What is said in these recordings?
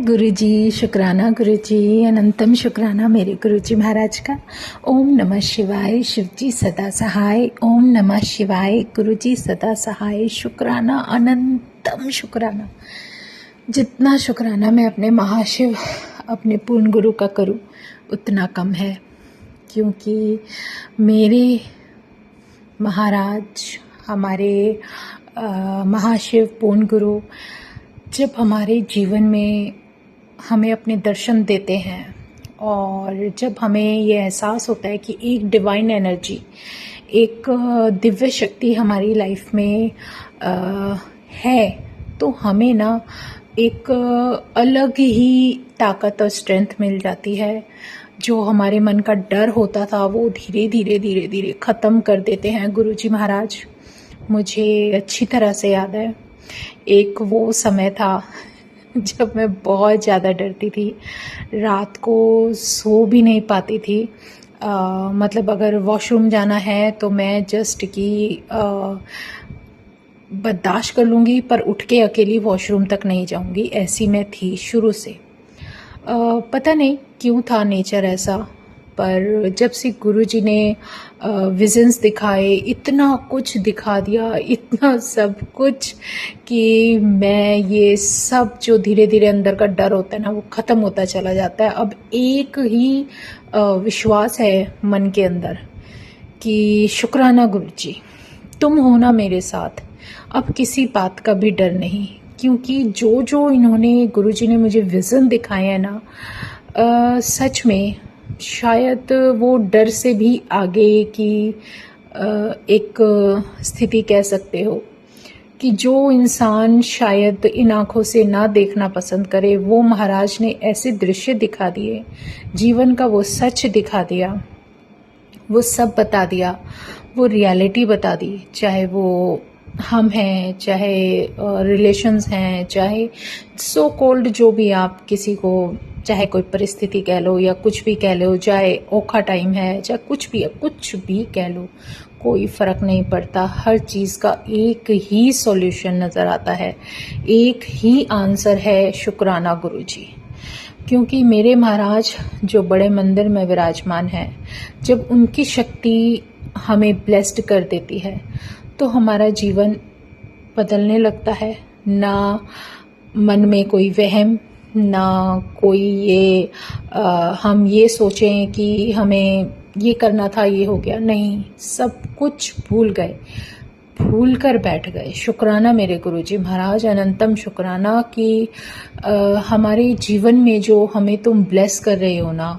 गुरुजी, शुक्राना गुरुजी, अनंतम शुक्राना मेरे गुरुजी महाराज का। ओम नमः शिवाय, शिवजी सदा सहाय। ओम नमः शिवाय, गुरुजी सदा सहाय। शुक्राना, अनंतम शुक्राना। जितना शुक्राना मैं अपने महाशिव, अपने पूर्ण गुरु का करूं उतना कम है, क्योंकि मेरे महाराज, हमारे महाशिव पूर्ण गुरु जब हमारे जीवन में हमें अपने दर्शन देते हैं और जब हमें ये एहसास होता है कि एक डिवाइन एनर्जी, एक दिव्य शक्ति हमारी लाइफ में है, तो हमें ना एक अलग ही ताकत और स्ट्रेंथ मिल जाती है। जो हमारे मन का डर होता था वो धीरे धीरे ख़त्म कर देते हैं गुरुजी महाराज। मुझे अच्छी तरह से याद है, एक वो समय था जब मैं बहुत ज़्यादा डरती थी, रात को सो भी नहीं पाती थी। मतलब अगर वॉशरूम जाना है तो मैं जस्ट कि बर्दाश्त कर लूँगी, पर उठ के अकेली वॉशरूम तक नहीं जाऊँगी, ऐसी मैं थी शुरू से। पता नहीं क्यों था नेचर ऐसा, पर जब से गुरुजी ने विजन्स दिखाए, इतना कुछ दिखा दिया, इतना सब कुछ, कि मैं ये सब जो धीरे धीरे अंदर का डर होता है ना, वो ख़त्म होता चला जाता है। अब एक ही विश्वास है मन के अंदर कि शुक्राना गुरुजी, तुम हो ना मेरे साथ, अब किसी बात का भी डर नहीं। क्योंकि जो जो इन्होंने, गुरुजी ने मुझे विज़न दिखाए हैं ना, सच में शायद वो डर से भी आगे की एक स्थिति कह सकते हो, कि जो इंसान शायद इन आँखों से ना देखना पसंद करे, वो महाराज ने ऐसे दृश्य दिखा दिए, जीवन का वो सच दिखा दिया, वो सब बता दिया, वो रियलिटी बता दी। चाहे वो हम हैं, चाहे रिलेशंस हैं, चाहे सो कॉल्ड जो भी आप किसी को, चाहे कोई परिस्थिति कह लो या कुछ भी कह लो, चाहे औखा टाइम है, चाहे कुछ भी है, कुछ भी कह लो, कोई फ़र्क नहीं पड़ता। हर चीज़ का एक ही सॉल्यूशन नज़र आता है, एक ही आंसर है, शुक्राना गुरुजी। क्योंकि मेरे महाराज जो बड़े मंदिर में विराजमान हैं, जब उनकी शक्ति हमें ब्लेस्ड कर देती है तो हमारा जीवन बदलने लगता है। ना मन में कोई वहम, ना कोई ये हम ये सोचें कि हमें ये करना था, ये हो गया, नहीं, सब कुछ भूल गए, भूल कर बैठ गए। शुक्राना मेरे गुरुजी महाराज, अनंतम शुक्राना कि हमारे जीवन में जो हमें तुम ब्लेस कर रहे हो ना,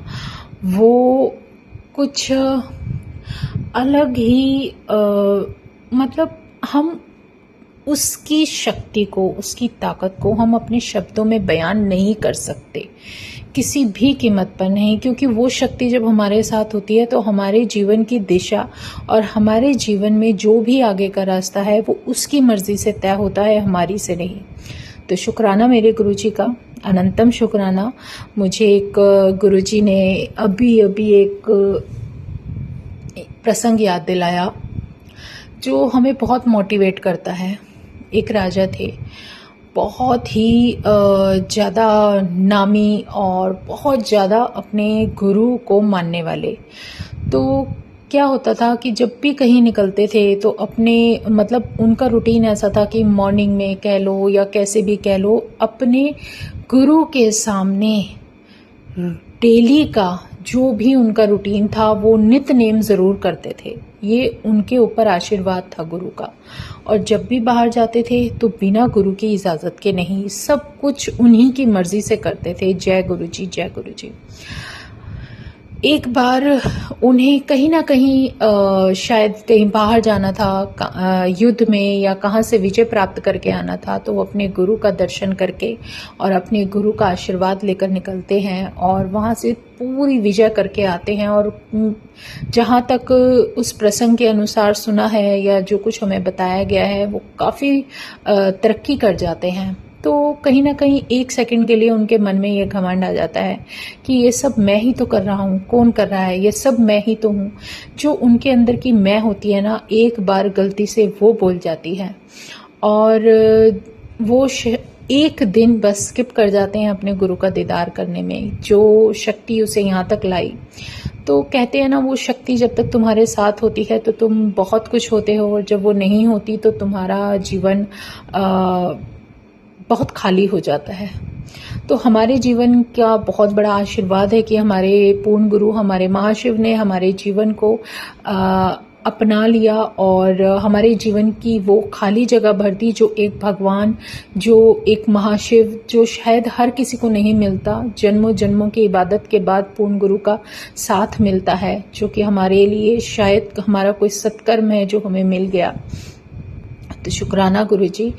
वो कुछ अलग ही मतलब हम उसकी शक्ति को, उसकी ताकत को हम अपने शब्दों में बयान नहीं कर सकते, किसी भी कीमत पर नहीं। क्योंकि वो शक्ति जब हमारे साथ होती है तो हमारे जीवन की दिशा और हमारे जीवन में जो भी आगे का रास्ता है वो उसकी मर्जी से तय होता है, हमारी से नहीं। तो शुक्राना मेरे गुरुजी का, अनंतम शुक्राना। मुझे एक गुरुजी ने अभी एक प्रसंग याद दिलाया जो हमें बहुत मोटिवेट करता है। एक राजा थे, बहुत ही ज़्यादा नामी और बहुत ज़्यादा अपने गुरु को मानने वाले। तो क्या होता था कि जब भी कहीं निकलते थे तो अपने, मतलब उनका रूटीन ऐसा था कि मॉर्निंग में कह लो या कैसे भी कह लो, अपने गुरु के सामने डेली का जो भी उनका रूटीन था वो नित नेम ज़रूर करते थे। ये उनके ऊपर आशीर्वाद था गुरु का। और जब भी बाहर जाते थे तो बिना गुरु की इजाज़त के नहीं, सब कुछ उन्हीं की मर्जी से करते थे। जय गुरुजी, जय गुरुजी। एक बार उन्हें कहीं ना कहीं शायद कहीं बाहर जाना था, युद्ध में या कहाँ से विजय प्राप्त करके आना था, तो वो अपने गुरु का दर्शन करके और अपने गुरु का आशीर्वाद लेकर निकलते हैं और वहाँ से पूरी विजय करके आते हैं। और जहाँ तक उस प्रसंग के अनुसार सुना है या जो कुछ हमें बताया गया है, वो काफ़ी तरक्की कर जाते हैं। तो कहीं ना कहीं एक सेकंड के लिए उनके मन में ये घमंड आ जाता है कि ये सब मैं ही तो कर रहा हूँ, कौन कर रहा है, ये सब मैं ही तो हूँ। जो उनके अंदर की मैं होती है ना, एक बार गलती से वो बोल जाती है और वो एक दिन बस स्किप कर जाते हैं अपने गुरु का दीदार करने में, जो शक्ति उसे यहाँ तक लाई। तो कहते हैं ना, वो शक्ति जब तक तुम्हारे साथ होती है तो तुम बहुत कुछ होते हो, और जब वो नहीं होती तो तुम्हारा जीवन बहुत खाली हो जाता है। तो हमारे जीवन का बहुत बड़ा आशीर्वाद है कि हमारे पूर्ण गुरु, हमारे महाशिव ने हमारे जीवन को अपना लिया और हमारे जीवन की वो खाली जगह भर दी, जो एक भगवान, जो एक महाशिव, जो शायद हर किसी को नहीं मिलता। जन्मों जन्मों की इबादत के बाद पूर्ण गुरु का साथ मिलता है, जो कि हमारे लिए शायद हमारा कोई सत्कर्म है जो हमें मिल गया। तो शुक्राना गुरु जी।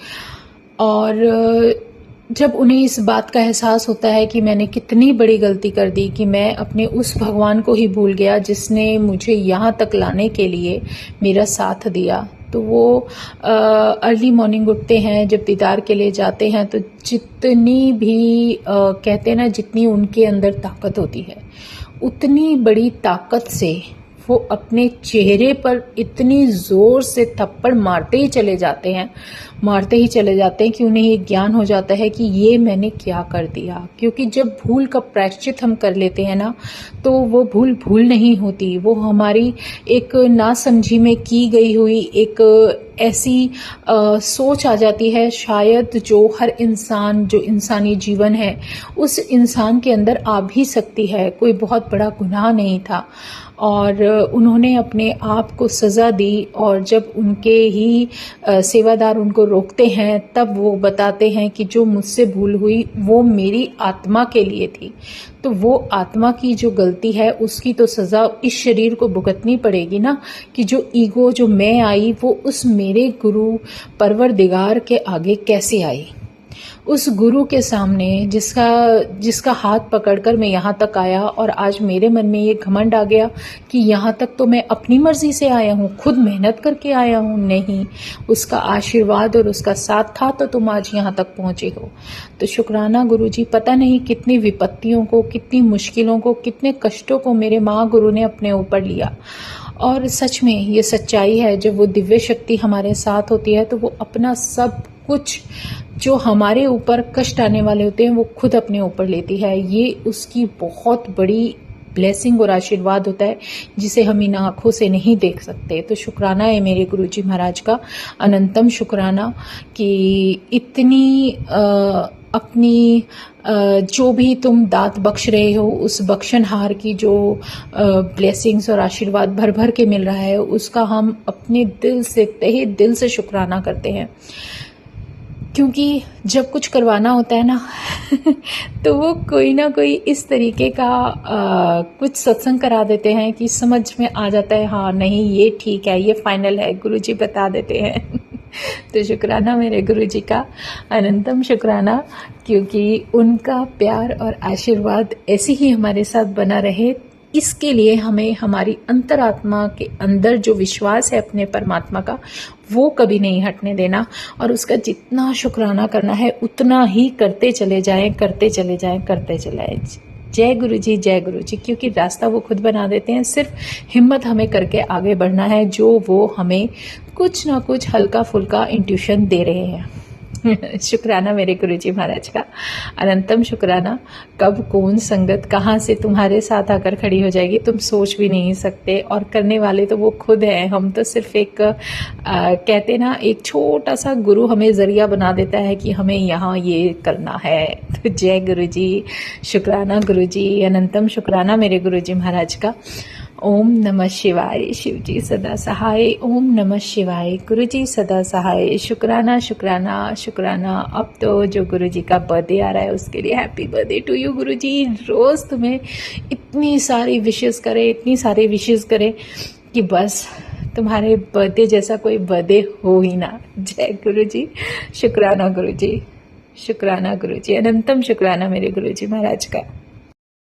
और जब उन्हें इस बात का एहसास होता है कि मैंने कितनी बड़ी गलती कर दी, कि मैं अपने उस भगवान को ही भूल गया जिसने मुझे यहाँ तक लाने के लिए मेरा साथ दिया, तो वो अर्ली मॉर्निंग उठते हैं, जब दीदार के लिए जाते हैं तो जितनी भी कहते हैं ना, जितनी उनके अंदर ताकत होती है, उतनी बड़ी ताकत से वो अपने चेहरे पर इतनी ज़ोर से थप्पड़ मारते ही चले जाते हैं कि उन्हें ये ज्ञान हो जाता है कि ये मैंने क्या कर दिया। क्योंकि जब भूल का प्रायश्चित हम कर लेते हैं ना, तो वो भूल नहीं होती, वो हमारी एक नासमझी में की गई हुई एक ऐसी सोच आ जाती है, शायद जो हर इंसान, जो इंसानी जीवन है, उस इंसान के अंदर आ भी सकती है। कोई बहुत बड़ा गुनाह नहीं था और उन्होंने अपने आप को सज़ा दी, और जब उनके ही सेवादार उनको रोकते हैं, तब वो बताते हैं कि जो मुझसे भूल हुई वो मेरी आत्मा के लिए थी। तो वो आत्मा की जो गलती है उसकी तो सज़ा इस शरीर को भुगतनी पड़ेगी ना, कि जो ईगो, जो मैं आई, वो उस मेरे गुरु परवरदिगार के आगे कैसे आई। उस गुरु के सामने जिसका हाथ पकड़कर मैं यहाँ तक आया, और आज मेरे मन में ये घमंड आ गया कि यहाँ तक तो मैं अपनी मर्जी से आया हूँ, खुद मेहनत करके आया हूँ। नहीं, उसका आशीर्वाद और उसका साथ था तो तुम आज यहाँ तक पहुँचे हो। तो शुक्राना गुरु जी। पता नहीं कितनी विपत्तियों को, कितनी मुश्किलों को, कितने कष्टों को मेरे महागुरु ने अपने ऊपर लिया। और सच में ये सच्चाई है, जब वो दिव्य शक्ति हमारे साथ होती है तो वो अपना सब कुछ जो हमारे ऊपर कष्ट आने वाले होते हैं वो खुद अपने ऊपर लेती है। ये उसकी बहुत बड़ी ब्लेसिंग और आशीर्वाद होता है, जिसे हम इन आँखों से नहीं देख सकते। तो शुक्राना है मेरे गुरुजी महाराज का, अनंतम शुक्राना कि इतनी अपनी जो भी तुम दात बख्श रहे हो, उस बख्शनहार की जो ब्लेसिंग्स और आशीर्वाद भर भर के मिल रहा है, उसका हम अपने दिल से, तहे दिल से शुक्राना करते हैं। क्योंकि जब कुछ करवाना होता है ना तो वो कोई ना कोई इस तरीके का कुछ सत्संग करा देते हैं कि समझ में आ जाता है, हाँ नहीं ये ठीक है, ये फाइनल है, गुरुजी बता देते हैं। तो शुक्राना मेरे गुरुजी का, अनंतम शुक्राना, क्योंकि उनका प्यार और आशीर्वाद ऐसे ही हमारे साथ बना रहे। इसके लिए हमें हमारी अंतरात्मा के अंदर जो विश्वास है अपने परमात्मा का, वो कभी नहीं हटने देना, और उसका जितना शुक्राना करना है उतना ही करते चले जाएं, करते चले जाएं, करते चले जाएं। जय गुरु जी, जय गुरु जी। क्योंकि रास्ता वो खुद बना देते हैं, सिर्फ हिम्मत हमें करके आगे बढ़ना है, जो वो हमें कुछ ना कुछ हल्का फुल्का इंट्यूशन दे रहे हैं। शुक्राना मेरे गुरुजी महाराज का, अनंतम शुक्राना। कब कौन संगत कहाँ से तुम्हारे साथ आकर खड़ी हो जाएगी तुम सोच भी नहीं सकते, और करने वाले तो वो खुद हैं। हम तो सिर्फ एक कहते ना, एक छोटा सा गुरु हमें जरिया बना देता है कि हमें यहाँ ये करना है। तो जय गुरुजी, शुक्राना गुरुजी, अनंतम शुक्राना मेरे गुरुजी महाराज का। ओम नमः शिवाय, शिव जी सदा सहाय। ओम नमः शिवाय, गुरु जी सदा सहाय। शुक्राना शुक्राना शुक्राना। अब तो जो गुरु जी का बर्थडे आ रहा है उसके लिए हैप्पी बर्थडे टू यू गुरु जी। रोज़ तुम्हें इतनी सारी विशेस करे, इतनी सारी विशेस करे कि बस तुम्हारे बर्थडे जैसा कोई बर्थडे हो ही ना। जय गुरु जी, शुक्राना गुरु जी, शुक्राना गुरु जी, अनंतम शुक्राना मेरे गुरु जी महाराज का।